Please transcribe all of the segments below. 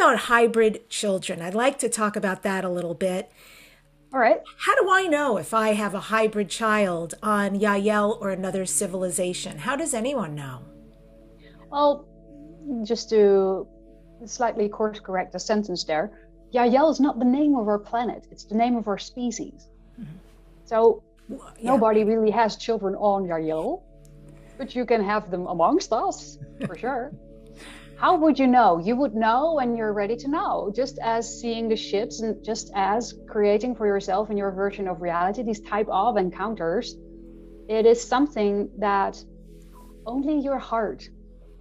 about hybrid children? I'd like to talk about that a little bit. All right. How do I know if I have a hybrid child on YahYel or another civilization? How does anyone know? Well, just to slightly course correct the sentence there, YahYel is not the name of our planet. It's the name of our species. So Yeah. nobody really has children on YahYel, but you can have them amongst us, for sure. How would you know? You would know when you're ready to know, just as seeing the ships and just as creating for yourself in your version of reality, these type of encounters. It is something that only your heart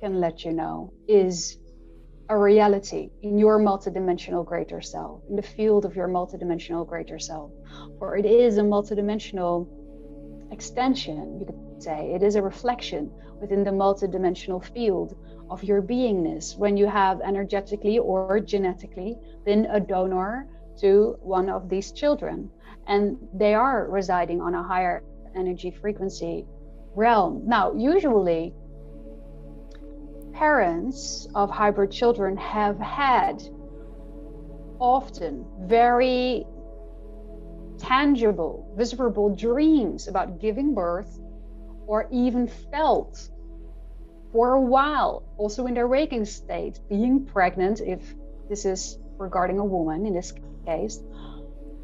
can let you know is a reality in your multidimensional greater self, in the field of your multidimensional greater self. Or it is a multidimensional extension, you could say. It is a reflection within the multidimensional field of your beingness when you have energetically or genetically been a donor to one of these children. And they are residing on a higher energy frequency realm. Now, usually, parents of hybrid children have had often very tangible, visible dreams about giving birth, or even felt for a while, also in their waking state, being pregnant, if this is regarding a woman in this case,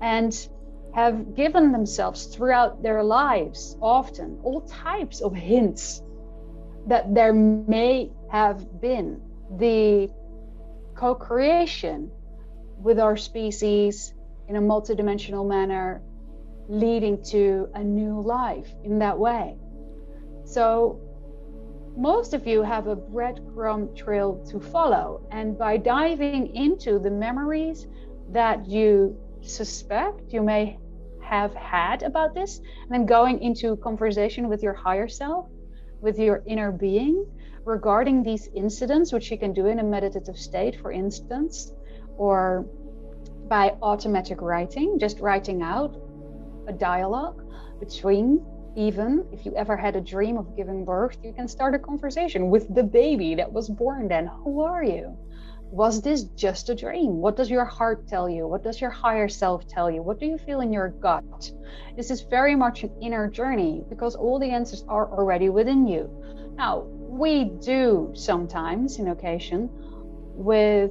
and have given themselves throughout their lives often all types of hints that there may have been the co-creation with our species in a multidimensional manner, leading to a new life in that way. So most of you have a breadcrumb trail to follow, and by diving into the memories that you suspect you may have had about this, and then going into conversation with your higher self, with your inner being regarding these incidents, which you can do in a meditative state, for instance, or by automatic writing, just writing out a dialogue between. Even if you ever had a dream of giving birth, you can start a conversation with the baby that was born then. Who are you? Was this just a dream? What does your heart tell you? What does your higher self tell you? What do you feel in your gut? This is very much an inner journey because all the answers are already within you. Now, we do sometimes, in occasion, with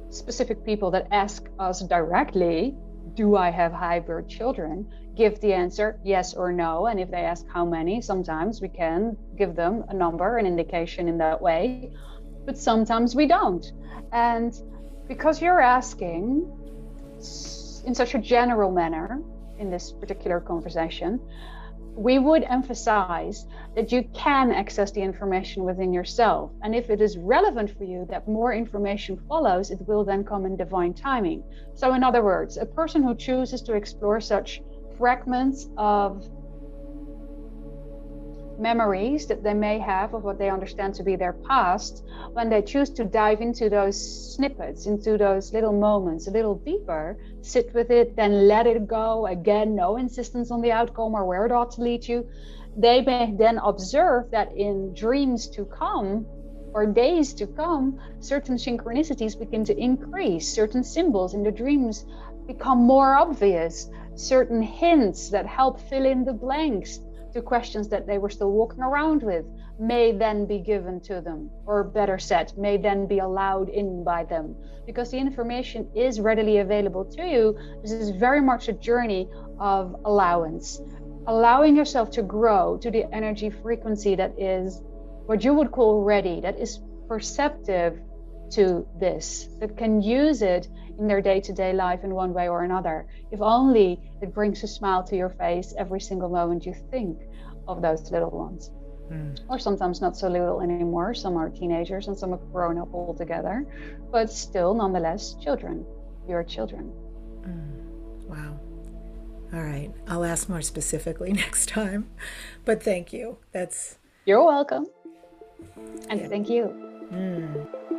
specific people that ask us directly, do I have hybrid children? Give the answer yes or no. And if they ask how many, sometimes we can give them a number, an indication in that way, but sometimes we don't. And because you're asking in such a general manner in this particular conversation, we would emphasize that you can access the information within yourself. And if it is relevant for you that more information follows, it will then come in divine timing. So in other words, a person who chooses to explore such fragments of memories that they may have of what they understand to be their past, when they choose to dive into those snippets, into those little moments a little deeper, sit with it, then let it go. Again, no insistence on the outcome or where it ought to lead you. They may then observe that in dreams to come or days to come, certain synchronicities begin to increase, certain symbols in the dreams become more obvious, certain hints that help fill in the blanks to questions that they were still walking around with may then be given to them, or better said, may then be allowed in by them, because the information is readily available to you. This is very much a journey of allowance, allowing yourself to grow to the energy frequency that is what you would call ready, that is perceptive to this, that can use it in their day-to-day life in one way or another, if only it brings a smile to your face every single moment you think of those little ones. Or sometimes not so little anymore. Some are teenagers and some have grown up altogether, but still nonetheless children, your children. Wow. All right, I'll ask more specifically next time, but thank you. You're welcome. And thank you.